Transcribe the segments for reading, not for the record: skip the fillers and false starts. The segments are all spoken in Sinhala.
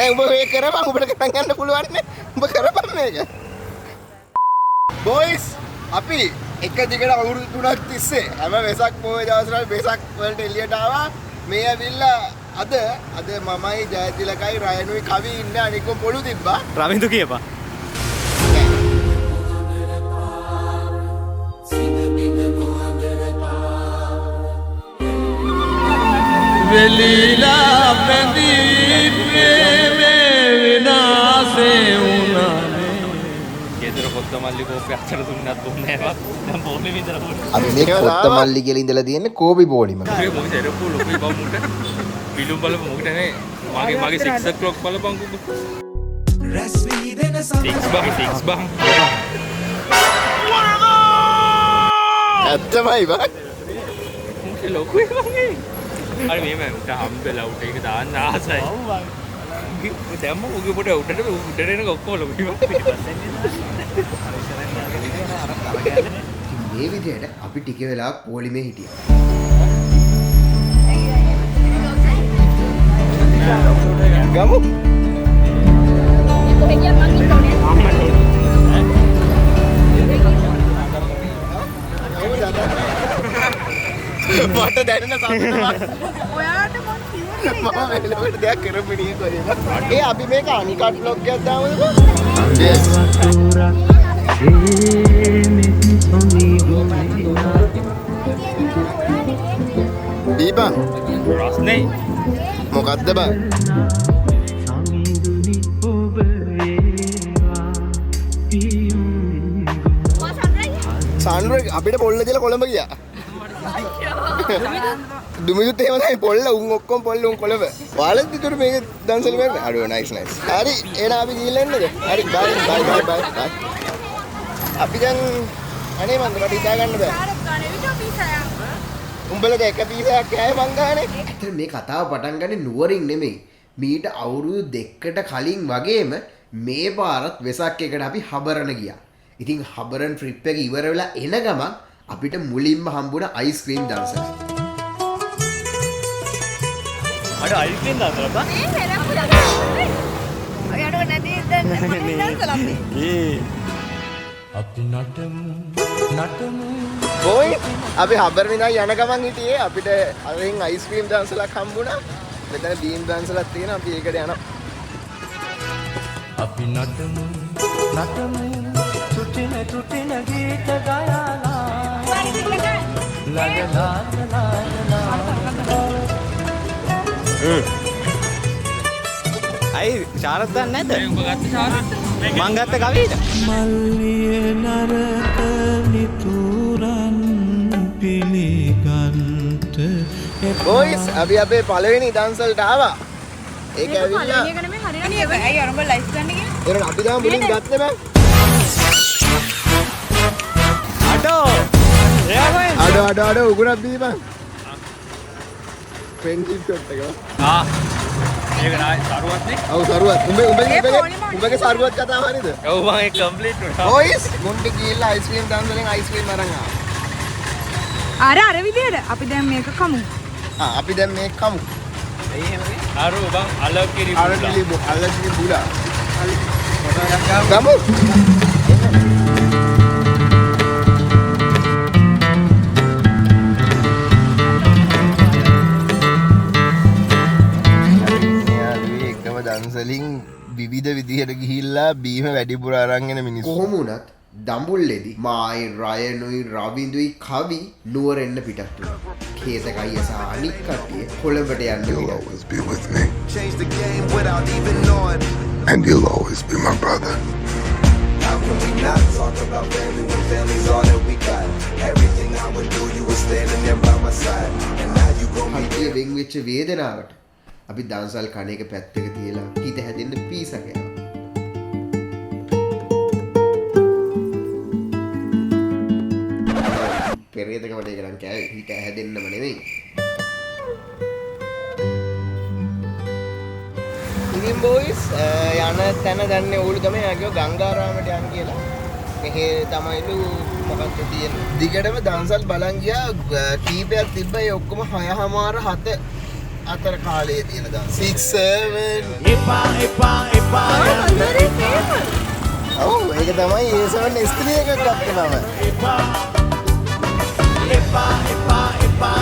දැන් උඹ මේක කරපන් උඹට කරන් යන්න පුළුවන් නේ. උඹ කරපන් මේක. බොයිස් අපි එක දිගට අවුරුදු 3ක් තිස්සේ හැම වෙසක් පොයේ දවසවල වෙසක් වලට එළියට ආවා. මේ ඇවිල්ලා අද මමයි ජයතිලකයි රයනුයි කවි ඉන්න අනිකෝ පොළු තිබ්බා. රවින්දු කියපන්. වෙලිලා බැඳී ප්‍රේමේ විනාසේ වුණානේ. ගෙදර කොත්තමල්ලි කෝප්පයක් අතර දුන්නත් දුන්නේ නැහැ. දැන් බෝලෙ විතර බෝලෙ. අපි මේ කොත්තමල්ලි කියලා ඉඳලා තියෙන්නේ කෝපි බෝලිම. මේ මොකද එරපු ලොකුයි බම්මුට. පිළුම් බලපු මොකද නේ? මගේ 6 o'clock බලපන් කුඹ. රැස් වී දෙන සම 6 බං. ඇත්තමයි බං. මොකද ලොකුයි බං. අර මේ උට හම්බෙලා උට ඒක දාන්න ආසයි. ඔව් බං. දැම්ම උගේ පොට උඩට එන ඔක්කොම ලොකුයි බං. මේ විදිහට අපි ටික වෙලාවක් පොලිමේ හිටියා. ගමු. මට දැනෙන සතුට ඔයාට මම වෙලවට දෙයක් කරමිනිය කොහෙද? ඒ අපි මේක අනිකට් බ්ලොග් එකක් දාමුද? yes. දීපන් රස්නේ මොකද්ද බං? සන්රයි අපිට පොල්ල දාලා කොළඹ ගියා. දුමිදුත් එහෙම තමයි පොල්ල උන් ඔක්කොම පොල්ල උන් කොළඹ. ඔයාලත් ඉතුරු මේක දන්සල් කරන්නේ. අඩෝ නයිස් නයිස්. හරි එහෙනම් අපි ගිහින් එන්නද? හරි බයි බයි. අපි දැන් අනේ මන්ද මට හිතා ගන්න බෑ. උඹලට එක පීසයක් කෑය මං ගානේ. ඇත්තට මේ කතාව පටන් ගන්නේ නුවරින් නෙමෙයි. මීට අවුරුදු 2කට කලින් වගේම මේ පාරත් වෙසක් එකට අපි හබරන ගියා. ඉතින් හබරන් ට්‍රිප් එක ඉවර වෙලා එන ගමන් අපිට මුලින්ම හම්බුණ අයිස්ක්‍රීම් දවසක්. අර අයිස්ක්‍රීම් දාන්න බා. මේ පෙරම්පු දාන්න. ඔයාට නැති දැන් දන්සල අපි. අපි නටමු බොයි අපි හබරන ඉඳන් යන ගමන් හිටියේ අපිට අරින් අයිස්ක්‍රීම් දවසලක් හම්බුණා. මෙතන බීම් දවසලක් තියෙනවා අපි ඒකට යනවා. අපි නටමු තුටින ගීත ගායනා අයි ශාරත් දන්නේ නැද්ද? උඹ ගත්ත ශාරත්. මං ගත්ත කවියට. මල්ලියේ නරක නිතුරන් පිළිගන්ට බොයිස් අපි අපේ පළවෙනි දන්සල්ට ආවා. ඒක ඇවිල්ලා ඒක නෙමෙයි හරියට ඇයි අරඹ ලයිෆ් ගන්න ගියේ? ඒරණ අපි දාම මුලින් ගත්තේ බං. අඩෝ උගුරක් දීපන්. ෆ්‍රෙන්ඩ්ෂිප් ෂොට් එක. ඒක නෑ සරුවත් නේ. ඔව් සරුවත්. උඹගේ සරුවත් කතාව හරියද? ඔව් මම ඒක කම්ප්ලීට් වුණා. බොයිස් මුන්ට ගිහිල්ලා අයිස්ක්‍රීම් දන්සලෙන් අයිස්ක්‍රීම් අරන් ආවා. අර විදියට අපි දැන් මේක කමු. අපි දැන් මේක කමු. ඇයි එහෙම මේ? අර බං අලකිරි බුලා. ගමු. දන්සලින් විවිධ විදිහට ගිහිල්ලා බීම වැඩිපුර අරන් එන මිනිස්සු. කොහොම වුණත් දඹුල්ලේදී මායි රයනුයි රවින්දුයි කවි නුවර එන්න පිටත් වුණා. කේතකයි සහ අනික් කට්ටිය කොළඹට යන්න You'll always be with me. Change the game without even knowing. And you'll always be my brother. How can we not talk about family when family's all that we got? Everything I would do, you were standing there by my side. And now you gon' be කට්ටිය වෙන් වෙච්ච වේදනාවට අපි දන්සල් කණ එක පැත්තක තියලා හිත හැදෙන්න පීසක් යනවා. පෙරේතකමට ඒක නම් කෑවේ හිත හැදෙන්නම නෙවෙයි. ඉතින් බොයිස් යන තැන දන්නේ ඕලු තමයි ආගියෝ ගංගාරාමයට යන්න කියලා. මෙහෙ තමයිලු මොකක්ද තියෙන්නේ. දිගටම දන්සල් බලන් ගියා කීපයක් තිබ්බා ඒ ඔක්කොම 6:00 7 අතර කාලයේ තියෙන දවස් 6 7 එපා එපා එපා හොඳරේ famous. ඔව් ඒක තමයි A7 S3 එකක් ගත්තේ මම එපා එපා එපා එපා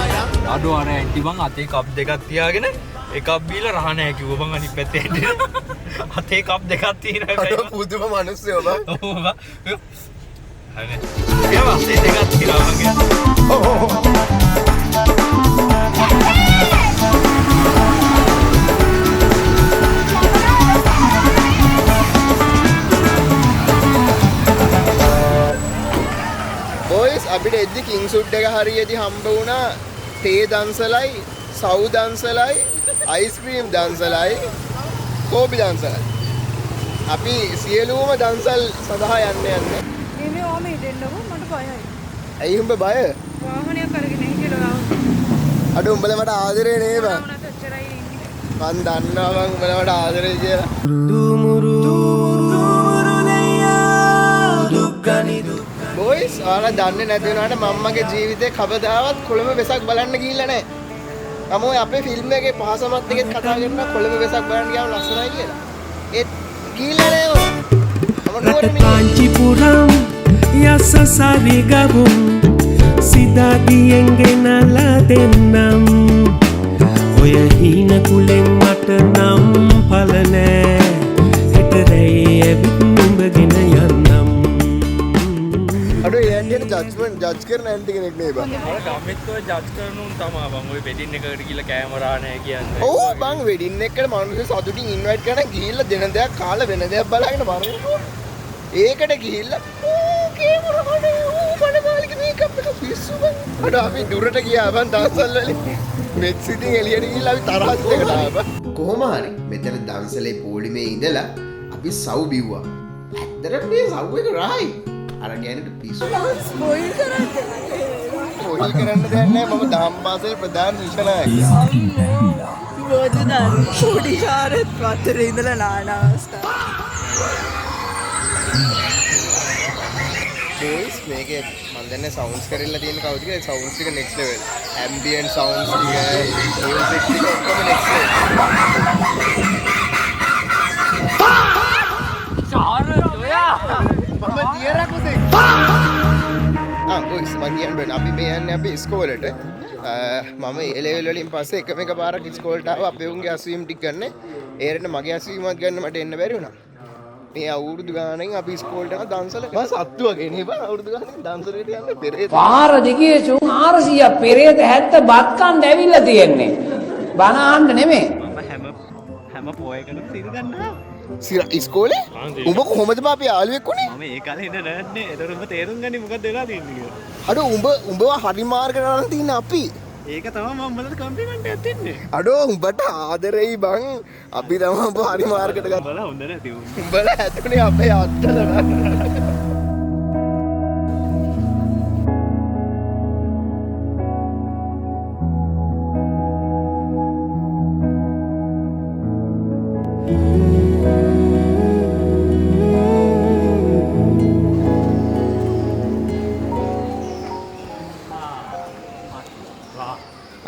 අඩෝ අර ඇන්ටි බං අතේ කප් දෙකක් තියාගෙන එකක් බීලා රහ නැහැ කිව්ව බං අනිත් පැත්තේ ඇන්ටි අතේ කප් දෙකක් තියෙනවා අඩෝ පුදුම මිනිස්සු ඔබ ඔව් බං හරි ඒව අතේ දෙකක් තියනවා මගේ බොයිස් අපිට එද්දි කිං සුට් එක හරියදී හම්බ වුණා තේ දන්සලයි සව් දන්සලයි අයිස්ක්‍රීම් දන්සලයි කෝපි දන්සලයි අපි සියලුම දන්සල් සඳහා යන්නේ මේ ඕම ඉදෙන්නකො මට බයයි. ඇයි උඹ බය වාහනයක් අරගෙන හිටියලා අඩ උඹලා මට ආදරේ නේ බං වුණාට ඔච්චරයි ඉන්නේ. මන් දන්නවා බං උඹලා මට ආදරේ කියලා දුමුරු දෙයා දුක්ගනි දුක් බොයිස් ඔයාලා දන්නේ නැති වුණාට මම්මගේ ජීවිතේ කවදාවත් කොළඹ වෙසක් බලන්න ගිහිල්ලා නැහැ. තමෝයි අපේ ෆිල්ම් එකේ පහසමත් එකෙත් කතා කරනවා කොළඹ වෙසක් බලන්න ගියාම ලස්සනයි කියලා. ඒත් ගිහිල්ලා නැහැ රට කාංචිපුරම් යස සරිගවුම් සිදාදියෙන් ගෙනලා දෙන්නම් ඔය හීන කුලෙන් මට නම් පල නෑ හෙටරැයි ඇවිත් නුඹගෙන යන්නම් අඩෝ යන්නේ ජජ් කරන ඇන්ටි කෙනෙක් නේ බං. අර ගම්මිත් ඔය ජජ් කරනුන් තමයි බං ඔය වෙඩින් එකකට ගිහලා කැමරා නැහැ කියන්නේ ඔව් බං වෙඩින් එකකට මිනිස්සු සතුටින් ඉන්වයිට් කරන ගිහිල්ලා දෙන දෙයක් කාලා වෙන දෙයක් බලාගෙන මරනවා. ඒකට ගිහිල්ලා කැමරා හොනේ මන මාලික මේකප් එක පිස්සු බං. අඩෝ අපි දුරට ගියා බං දවස්වල වලින්. මෙත් සිටින් එළියට ගිහිල්ලා අපි තරහත් එකට ආවා. කොහොම හරි මෙතන දන්සලේ පොලිමේ ඉඳලා අපි සව් බිව්වා. ඇත්තටම මේ සව් එක රායි. අර ගෑනට පිස්සු. ස්පොයිල් කරන්නේ. ඔහි කරන්න දෙයක් නැහැ මම දහම් පාසලේ ප්‍රධාන ශිෂ්‍යනායකයා. බෝධිදන් පොඩි කාරත් වතරේ ඉඳලා නාන අවස්ථාව. බොයිස් මේකේ මම දන්නේ සවුන්ඩ්ස් කරලා තියෙන කවුද කියලා සවුන්ඩ්ස් එක නෙක්ස්ට් ලෙවල්. ඇම්බියන්ට් සවුන්ඩ්ස් ටික මියුසික් ටික ඔක්කොම නෙක්ස්ට් ලෙවල්. මම දියරකුසේ. බොයිස් මම කියන්නේ අපි මේ යන්නේ අපි ඉස්කෝලේට. මම ඒ ලෙවල් වලින් පස්සේ එක පාරක් ඉස්කෝලේට ආවා අපේ උන්ගේ අස්වීම් ටික ගන්න. ඒරෙන්න මගේ අස්වීමක් ගන්න මට එන්න බැරි වුණා. මේ අවුරුදු ගානෙන් අපි ඉස්කෝලේට යන දන්සල මම සත්තු වගේ නේ බං අවුරුදු ගානෙන් දන්සලට යන්නේ පෙරේත. පාර දිගේ 400ක් පෙරේත 70 බත් කන්න ඇවිල්ලා තියෙන්නේ. බණ අහන්න නෙමෙයි. මම හැම පොයකටම සිල් ගන්නවා සිර ඉස්කෝලේ උඹ කොහොමද බා අපි යාළුවෙක් උනේ? මම ඒ කාලේ ඉඳ නෑනේ ඒතර උඹ තේරුම් ගන්නේ මොකක්ද වෙලා තියෙන්නේ කියලා අඩෝ උඹව හරි මාර්ගයට අරන් තින්න අපි. ඒක තමයි මම උඹලට කම්ප්ලිමන්ට් එකක් දෙන්නේ අඩෝ උඹට ආදරෙයි බං අපි තමයි උඹ හරි මාර්ගයට ගත්තා. උඹලා හොඳ නැති උන් උඹලා ඇතුලේ අපේ අත්තල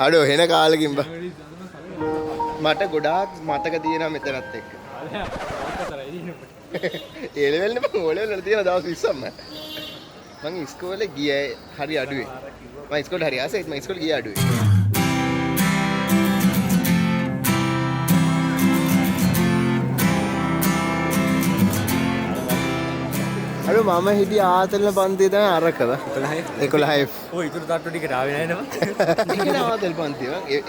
අඩෝ හෙන කාලෙකින් බා මට ගොඩාක් මතක තියෙනවා මෙතනත් එක්ක. ඒ ලෙවල් නේ මම ඕ ලෙවල් වල තියෙන දවස් 20ක්ම මම ඉස්කෝලේ ගියේ හරි අඩුවේ. මම ඉස්කෝලේ හරි ආසෙත් මම ඉස්කෝලේ ගියේ අඩුවේ. අර මම හිටිය ආතල්න පන්තිය තමයි අරකද 11 ඔය ඉතුරු තට්ටු ටිකට ආවේ නැහැ නේද ඉතින් ආතල් පන්තිය 11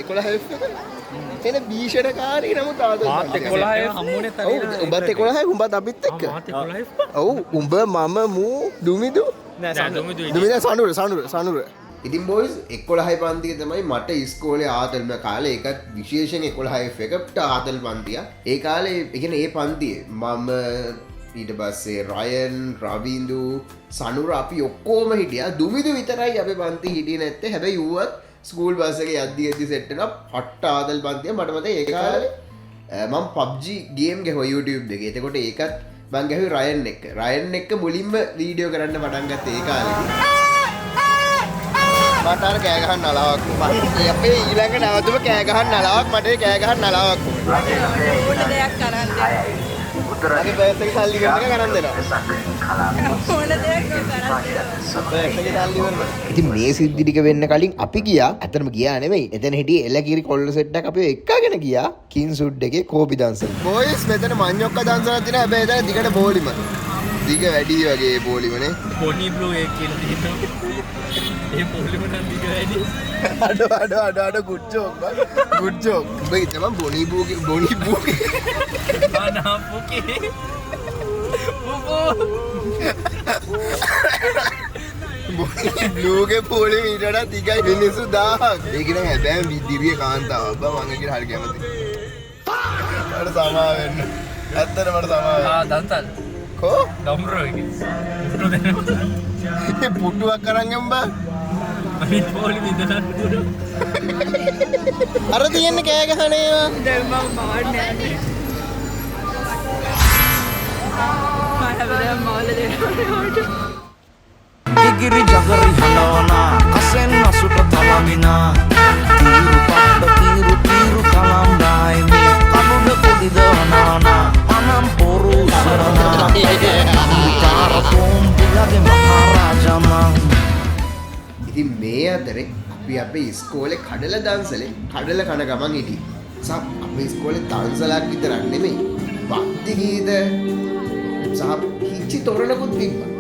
එක එන බීෂණකාරී නමුත් ආතල් මාත් 11 හම්බුනේ ඔව් උඹත් 11 උඹත් අපිත් එක්ක මාත් 11 ඔව් උඹ මම මූ දුමිදු නෑ දුමිදු සනුර ඉතින් බොයිස් 11 පන්තිය තමයි මට ඉස්කෝලේ ආතල්ම කාලේ ඒකත් විශේෂයෙන් 11 එකට ආතල් පන්තිය ඒ කාලේ ඒ කියන්නේ ඒ පන්තියේ මම ඊට පස්සේ රයන් රවින්දු සනුර අපි ඔක්කොම හිටියා දුමිදු විතරයි අපේ පන්ති හිටියේ නැත්තේ හැබැයි ඌවත් ස්කූල් බස් එකේ යද්දි සෙට් වෙනවා පට්ට ආදල් පන්තිය මට මතකයි ඒ කාලේ මම PUBG ගේම් ගැහුවා YouTube එකේ එතකොට ඒකත් මම ගැහුවේ රයන් එක්ක මුලින්ම වීඩියෝ කරන්න පටන් ගත්තේ ඒ කාලේ මට අර කෑ ගහන්න නලාවක් මම අපේ ඊළඟ නැවතුම කෑ ගහන්න නලාවක් මට කෑ ගහන්න නලාවක් ඕන දෙයක් කරන්න මගේ බෑස් එක සල්ලි ගන්න එක ගණන් දෙනවා ඕන දෙයක් කරන්න ඉතින් මේ සිද්ධි ටික වෙන්න කලින් අපි ගියා ඇත්තටම ගියා නෙමෙයි එතන හිටියේ එලකිරි කොල්ල සෙට් එකක් අපි එක්කගෙන ගියා කින්සුඩ් එකේ කෝපි දන්සල් බොයිස් මෙතන මඤ්ඤොක්ක දන්සලක් තියෙනවා හැබැයි එතන දිගට බෝලිම දිග වැඩි වගේ බෝලිමනේ පොනි බ්ලූ එක කියලා තියෙනවා ඒ පොලිම නම් දිග වැඩි අඩ good joke උඹ ඉතම බොනි බූ ආනා පුකේ බොනි බ්ලූගේ පොලිම ඊට වඩා දිගයි මිනිස්සු 1000ක් ඒක නම් හැබැයි විදිරිය කාන්තාවක් බා මම කියන හරිය කැමති මට සමා වෙන්න ඇත්තට මට සමා වෙන්න දන්තල් කෝ ගම්රෝ එක පුටු දෙනවා පුටුවක් කරන් එම්බා අපි පොලිම ඉඳලා අර තියෙන කෑ ගහන ඒවා දැන් මම මාන්නේ මම මාළ දෙනවා Gigiri jagari halana kasen nasuta talamina tiru padda tiru kalam daimi kanuda kodida nana anam poru sarana cara kumpulage maharajama ඉතින් මේ අතරේ අපි අපේ ඉස්කෝලේ කඩල දන්සලේ කඩල කන ගමන් හිටියේ. අපේ ඉස්කෝලේ දන්සලක් විතරක් නෙමෙයි. භක්ති ගීත සහ හිච්චි තොරණකුත් තිබ්බා.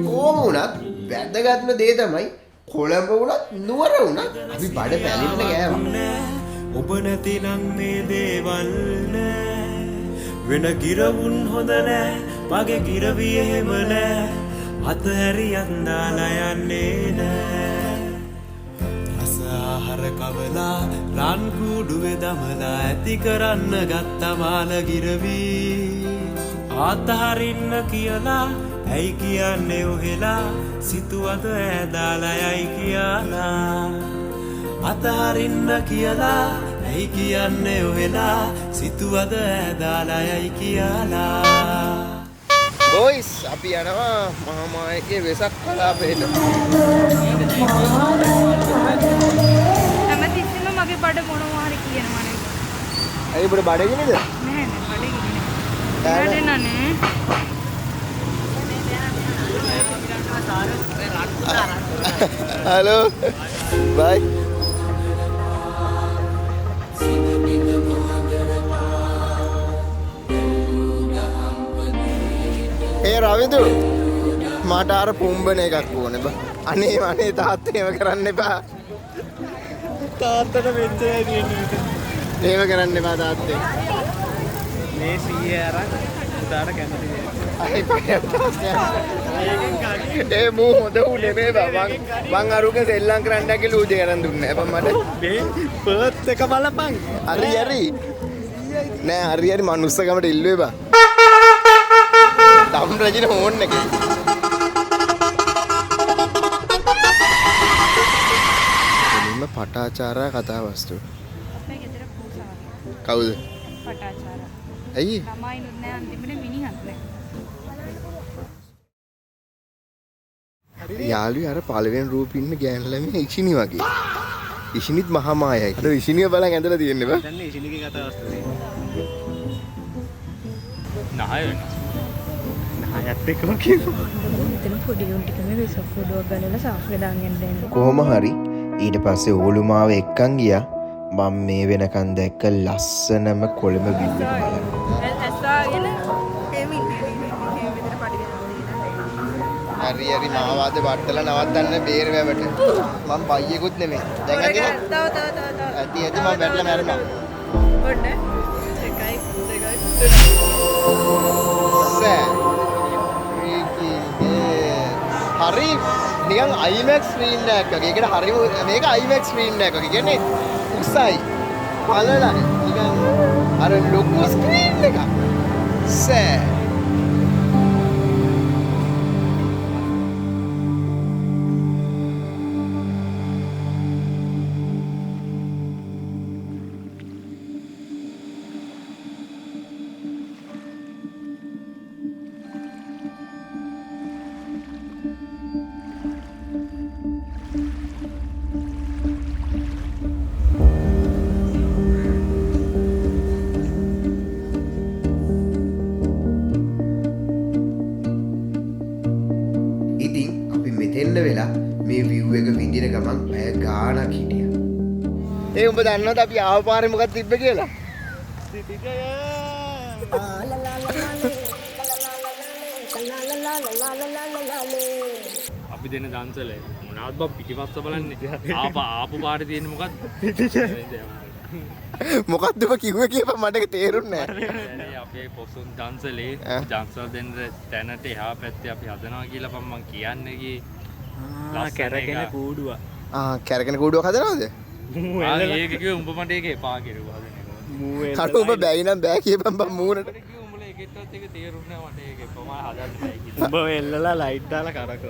කොහොම වුණත් වැදගත්ම දේ තමයි කොළඹ වුණත් නුවර වුණත් අපි බඩ පැලින්න ගෑවා. ඔබ නැතිනම් මේ දේවල් නෑ වෙන ගිරවුන් හොඳ නෑ මගේ ගිරවිය එහෙම නෑ අතහැරියන් දාලා යන්නේ නෑ රස ආහාර කවලා රන් කුඩුවේ දමලා ඇති කරන්න ගත්ත මාල ගිරවි අතහරින්න කියලා ඇයි කියන්නේ ඔහෙලා සිතුවද ඈදාලා යයි කියලා අතහරින්න කියලා ඇයි කියන්නේ ඔහෙලා සිතුවද ඈදාලා යයි කියලා බොයිස් අපි යනවා මහාමායකේ වෙසක් කලාපයට. හැමතිස්සෙම මගේ බඩ මොනවා හරි කියනවා නේ. ඇයි ඔබට බඩගිනිද? නෑ නෑ බඩ නනේ. හලෝ බයි ඒ රවිදු මට අර පුම්බන එකක් ඕනේ බා අනේ තාත්තා ඒව කරන්න එපා තාත්තට මෙච්චරයි තියෙන්නේ ඒව කරන්න එපා තාත්තේ මේ සීයේ අරන් උදාට කැමති නෑ අයි පයට ඒ මූ හොඳ උනේ මේ බා මං අරුගේ සෙල්ලම් කරන්න කියලා ඌ දෙකරන් දුන්නේ අප්පා මට මේ පර්ත් එක බලපන් හරි නෑ හරි මනුස්සකමට ඉල්ලුවේ බා තම් රජින හෝන් එක එනිම පටාචාරා කතා වස්තු අපේ ගෙදර පූසා වගේ. කවුද පටාචාරා. ඇයි ළමයි නුත් නෑ අන්තිමට මිනිහත් නෑ. යාළුවේ අර පළවෙනි රූපේ ඉන්න ගෑනු ළමයි ඉෂිනි වගේ ඉෂිනිත් මහා මායයි අර ඉෂිනිය බලන් ඇඳලා තියෙන්නේ බා දැන් ඉෂිනිගේ කතා වස්තු නහය නහයත් එක්කම කියනවා මෙතන පොඩි උන් ටික මේ වෙසක් ෆොඩුවක් ගලලා සාෆ්‍රේ දාගෙන යන්න. කොහොම හරි ඊට පස්සේ ඕලුමාව එක්කන් ගියා මම මේ වෙනකන් දැක්ක ලස්සනම කොළඹ බිල්ලක බලන්න ඇස්වාගෙන එමින් මෙතන පඩි දෙනවා. හරි මාවාද වට්ටලා නවත්තන්න බේරවැවට මම බයියෙකුත් නෙමෙයි දැන් ඇතිද තව ඇති මම වැටලා මැරෙනවා ඔන්න එකයි දෙකයි සෑ හරි නිකන් IMAX ස්ක්‍රීන් එකක් වගේ. ඒකට හරි මේක IMAX ස්ක්‍රීන් එකක් වගේ. කියන්නේ උසයි. පළලයි. නිකන් අර ලොකු ස්ක්‍රීන් එකක්. සෑ රිව්යු එක විදින ගමන් පැය ගාණක් හිටියා. ඒ උඹ දන්නවද අපි ආව පාරේ මොකක්ද තිබ්බ කියලා? අපි දෙන දන්සලේ මොනවත් බම් පිටිපස්ස බලන්නේ. ආපු පාරේ තියෙන්නේ මොකද්ද? මොකක්ද ඔබ කිව්වේ කියපන් මට ඒක තේරුන්නේ නැහැ. අපේ පොසොන් දන්සලේ ජන්සල් දෙන්න තැනට එහා පැත්තේ අපි හදනවා කියලා මම කියන්නේ කී. කැරගෙන කූඩුව. කැරගෙන කූඩුවක් හදනවද? ඒක කිව්වේ උඹ මට ඒක එපා කිරුවා හදන එක. කඩු උඹ බැයි නම් බෑ කියපන් බම් මූණට. උඹලා ඒකටත් ඒක තේරුන්නේ නැහැ මට ඒක එපා මම හදන්න බෑ කියලා. උඹ එල්ලලා ලයිට් දාලා කරකව.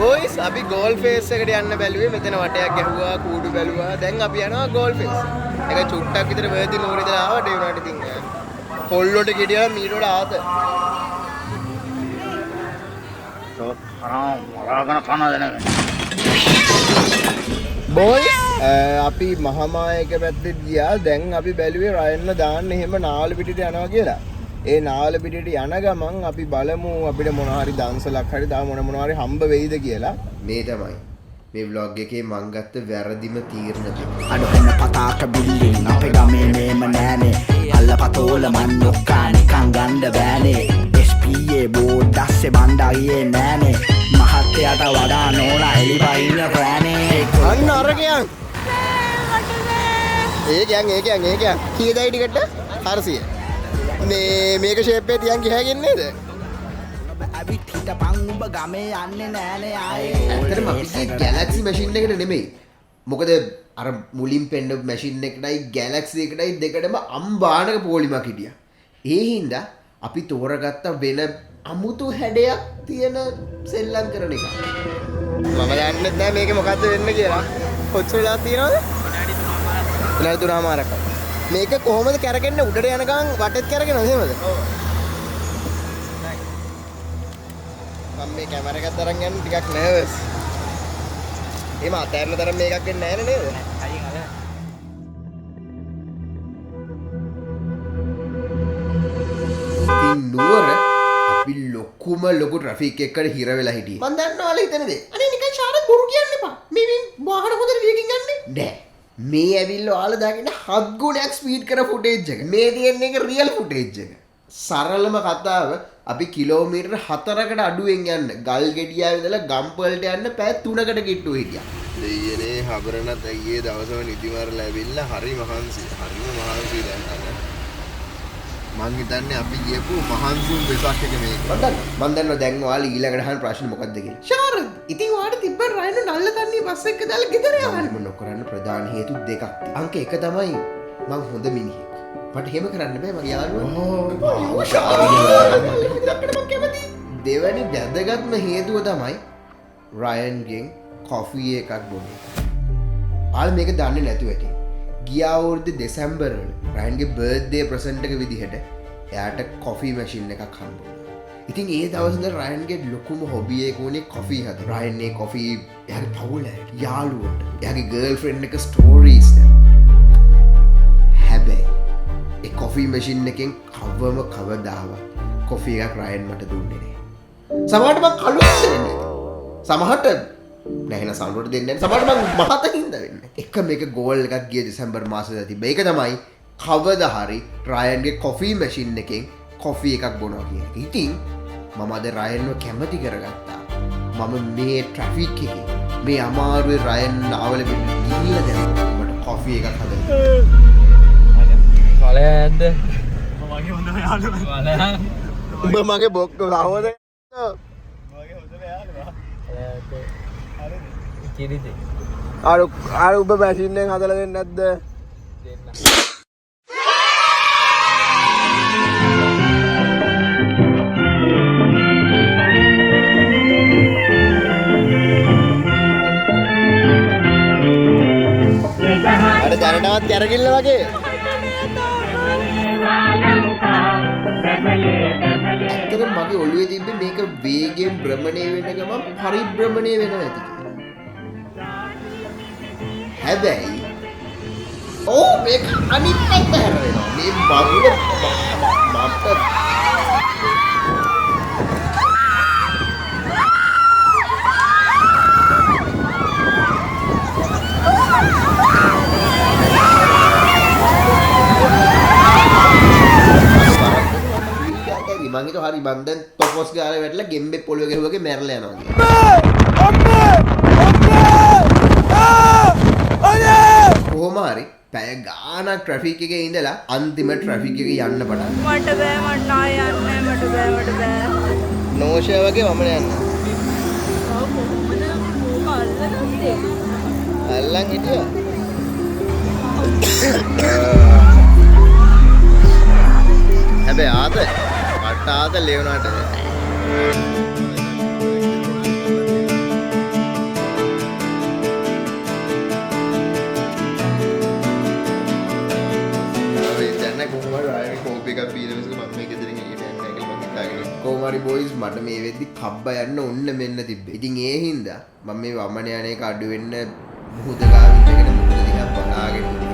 බොයිස් අපි ගෝල් ෆේස් එකට යන්න බැලුවේ මෙතන වටයක් ගැහුවා කූඩු බැලුවා දැන් අපි යනවා ගෝල් ෆේස්. ඒක චුට්ටක් විතර වර්ති නෝර ඉඳලා ආවට ඒ උනාට ඉතින් පොල්ලොට ගෙඩියලා මීට වල ආත. බොයිස් අපි මහාමායක පැත්තට ගියා දැන් අපි බැලුවේ රයන්න දාන්න එහෙම නාල පිටිට යනවා කියලා. ඒ නාල පිටිට යන ගමන් අපි බලමු අපිට මොන හරි දන්සලක් හරි දාම මොන හරි හම්බ වෙයිද කියලා. මේ තමයි මේ vlog එකේ මං ගත්ත වැරදිම තීරණ දෙක. අඩොහෙන පතාක බිල්ලින් අපේ ගමේ මේම නෑනේ අල්ල පතෝල මන් නොක්කා නිකන් ගණ්ඩ බෑනේ SPA බෝඩ් දැස්සේ බණ්ඩාගේ නෑනේ මහත්තයට වඩා නෝනා එලිවයින්න රෑනේ අන්න අරගයන් ඒකයන් කීයදයි ටිකට් 400 මේක ෂේප් එකේ තියන් ගිහගෙන නේද? ඇවිත් හිටපන් උඹ ගමේ යන්නේ නෑනේ ආයේ ඇත්තටම අපි Galaxy machine එකට නෙමෙයි. මොකද අර මුලින් පෙන්න machine එකටයි Galaxy එකටයි දෙකටම අම්බානක පොලිමක් හිටියා. ඒ හින්දා අපි තෝරගත්ත වෙන අමුතු හැඩයක් තියෙන සෙල්ලම් කරන එක. මම දන්නේ නැහැ මේක මොකද්ද වෙන්න කියලා. කොච්චර වෙලා තියෙනවද? විනාඩි 3මාරක්. මේක කොහොමද කැරකෙන්නේ උඩට යන ගමන් වටෙත් කැරකෙනවද එහෙමද? ඔව්. මම මේ කැමරා එකත් අරන් යන්න ටිකක් නර්වස්. එහෙම අතෑරන තරම් මේකක් වෙන්නේ නැහැ නේද? අයින් අර ඉතින් නුවර අපි ලොකු ට්‍රැෆික් එකකට හිර වෙලා හිටියේ. මම දන්නවල හිතන දේ. අනේ නිකන් ශාරත් බොරු කියන්න එපා. මේ වාහන හොඳට වේගෙන් යන්නේ. නෑ. මේ ඇවිල්ලා ඔයාලා දාගෙන 7 ගුණයක් ස්පීඩ් කර ෆුටේජ් එක. මේ තියෙන එක රියල් ෆුටේජ් එක. සරලම කතාව අපි කිලෝමීටර් 4කට අඩුවෙන් යන්න ගල් ගෙඩියාව ඉඳලා ගම්පලට යන්න පැය 3කට කිට්ටුව හිටියා. දෙයනේ හබරනත් අයියේ දවසම නිදිමාර ලැබිලා හරි මහන්සි. හරිම මහන්සි දැන් අද. මං හිතන්නේ අපි ගියපු මහන්සිම වෙසක් එක මේක. මම දන්නවා දැන් ඔයාලා ඊළඟට අහන ප්‍රශ්නේ මොකක්ද කියලා. ශාරද් ඉතින් ඔයාලට තිබ්බ රයින නල්ල තන්නේ බස් එක දාලා ගෙදර යවන්න. මම නොකරන්න ප්‍රධාන හේතු දෙකක් තියෙනවා. අංක 1 තමයි මං හොඳ මිනිහෙක්. මට එහෙම කරන්න බෑ මගේ යාළුවා. දෙවැනි වැදගත්ම හේතුව තමයි රයන්ගෙන් කොෆි එකක් බොන්නේ. ආල් මේක දන්නේ නැතුව ඇති. ගිය අවුරුද්දේ දෙසැම්බර් වල රයන්ගේ බර්ත්ඩේ ප්‍රසන්ට් එක විදිහට එයාට කොෆි මැෂින් එකක් හම්බ වුණා. ඉතින් ඒ දවස් වල රයන්ගේ ලොකුම හොබි එක උනේ කොෆි හදන. රයන් මේ කොෆි එයාගේ පවුලට, යාළුවන්ට, එයාගේ ගර්ල්ෆ්‍රෙන්ඩ් එක ස්ටෝරීස් හැබැයි ඒ කොෆි මැෂින් එකෙන් කවදාවත් කොෆි එකක් රයන් මට දුන්නේ නැහැ. සමහරට මං කළුත් දෙන්නේ. සමහරට නැහෙන සමහරට දෙන්නේ නැහැ. සමහරට මං මහත හින්දා වෙන්නේ. එක මේක ගෝල් එකක් ගිය දෙසැම්බර් මාසෙදා තිබ්බ. ඒක තමයි කවදා හරි රයන්ගේ කොෆි මැෂින් එකෙන් කොෆි එකක් බොනවා කියන එක. ඉතින් මම අද රයන්ව කැමති කරගත්තා. මම මේ ට්‍රැෆික් එකේ මේ අමාරුවේ රයන් ආවල ගිහිල්ලා දැන් මට කොෆි එකක් හදන්න. කලයක්ද? මගේ හොඳම යාළුවා. උඹ මගේ බොක්ක ලවද? මගේ හොඳම යාළුවා. කිරිද? අර උඹ මැෂින් එකෙන් හදලා දෙන්නේ නැද්ද? දෙන්න. අර දැනටවත් කැරකිල්ල වගේ. ඇත්තටම මගේ ඔළුවේ තිබ්බේ මේක වේගයෙන් භ්‍රමණය වෙන ගමන් පරිභ්‍රමණය වෙනවා ඇති කියලා. හැබැයි මේක අනිත් පැත්ත හැරෙනවා. මේ බබුල මට හරි මන් දැන් තොපොස් ගාලා වැටලා ගෙම්බේ පොළවේ ගහුවගේ මැරලා යනවා කොහොම හරි පැය ගානක් ට්‍රැෆික් එකේ ඉඳලා අන්තිම ට්‍රැෆික් එකේ යන්න පටන් මට බෑ මට ආය යන්න මට බෑ නෝෂා වගේ වමන යන්න අල්ලන් හිටියා හැබැයි ආත මට ආත ලෙවනාට කොහොමරි බොයිස් මට මේ වෙද්දි කබ්බ යන්න ඔන්න මෙන්න තිබ්බේ. ඉතින් ඒ හින්දා මම මේ වමන යන එක අඩු වෙන්න මුහුද ගාවිත් එකට මුහුද දිහා බලාගෙන ඉන්නේ.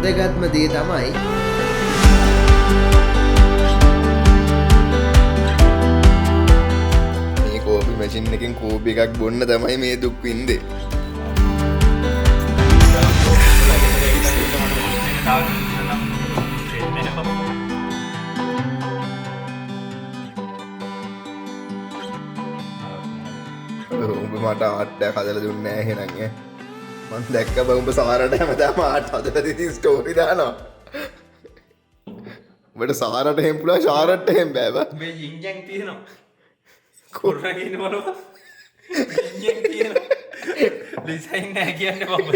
වැදගත්ම දේ තමයි මේ කෝපි මැෂින් එකෙන් කෝපි එකක් බොන්න තමයි මේ දුක් විඳේ. උඹ මට ආට්ටයක් හදලා දුන්නේ නැහැ එහෙනම් ඈ මං දැක්ක බං උඹ සාරට හැමදාම ආට් හදලා ඉතින් ස්ටෝරි දානවා උඹට සාරට එහෙම පුළුවන් ශාරට එහෙම බෑ බං මේ ජින්ජන් තියෙනවා කොරගෙන ඉන්න බලව ජින්ජන් තියෙනවා ඩිසයින් නැහැ කියන්නේ බබ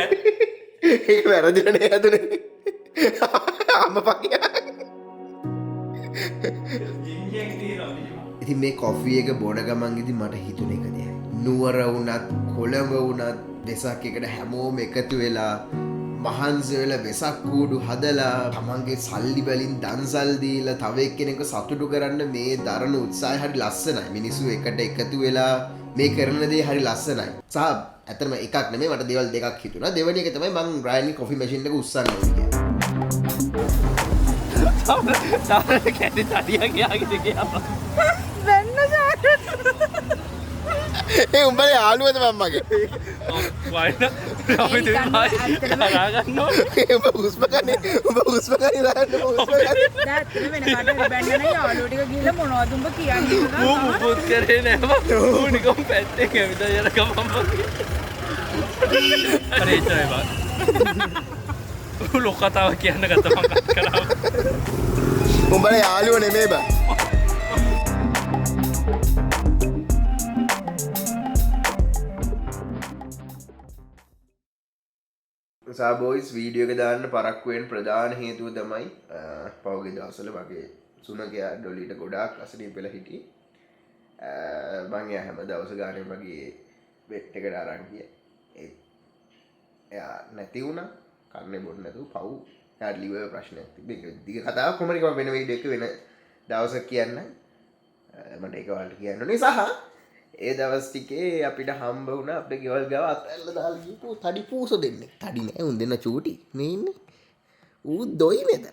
ඒක වැරදිනේ හදුනේ අම්මපා ඉතින් මේ කොෆි එක බොන ගමන් ඉතින් මට හිතුනේ එක දෙයක්. නුවර වුණත් කොළඹ වුණත් වෙසක් එකට හැමෝම එකතු වෙලා මහන්සි වෙලා වෙසක් කූඩු හදලා තමන්ගේ සල්ලි වලින් දන්සල් දීලා තව එක්කෙනෙක්ව සතුටු කරන්න මේ දරන උත්සාහය හරි ලස්සනයි. මිනිස්සු එකට එකතු වෙලා මේ කරන දේ හරි ලස්සනයි. සහ ඇත්තටම එකක් නෙමෙයි මට දේවල් දෙකක් හිතුණා. දෙවෙනි එක තමයි මං රයනි කොෆි මැෂින් එක උස්සන්න ඕනේ කියලා. සාර කැටි තඩියක් යාගෙන ගියා වෙන්න සාර ඒ උඹේ යාළුවද මම්මගේ වයින් අපි දෙන්නා ගන්න උඹ හුස්ම ගන්නේ දාන්න හුස්ම ගන්නේ දැන් වෙන කාටද බැන්න නෑ යාළුවෝ ටික ගිහලා මොනවද උඹ කියන්නේ ඌ මුකුත් කරේ නෑ ඌ නිකම් පැත්තේ කැවිද යන ගමන් අරේ ඉතයි බා ලොක කතාව කියන්න ගත්තා මම කත් කරා උඹේ යාළුවෝ නෙමෙයි බා සාබෝයිස් වීඩියෝ එක දාන්න පරක්කු වෙන ප්‍රධාන හේතුව තමයි පහුගිය දවස්වල මගේ සුනකයා ඩොලිට ගොඩාක් අසනීප වෙලා හිටියේ. මං එයා හැම දවස ගානේ මගේ බෙට් එකට අරන් ගියා. එයා නැති වුණා. කන්නේ බොන්නේ නැතුව පව්. එයාට liver ප්‍රශ්නයක් තිබ්බේ. ඒක දිග කතාවක් කොහමද මම වෙන වීඩියෝ එක වෙන දවසක් කියන්න. මට ඒක වලට කියන්න ඕනේ සහ ඒ දවස් ටිකේ අපිට හම්බ වුණා අපේ ගෙවල් ගාව අතල්ලා දාලා ගිහපු තඩි පූසෝ දෙන්නේ. තඩි නෑ උන් දෙන්න චූටි. මේ ඉන්නේ. ඌ දොයි නේද?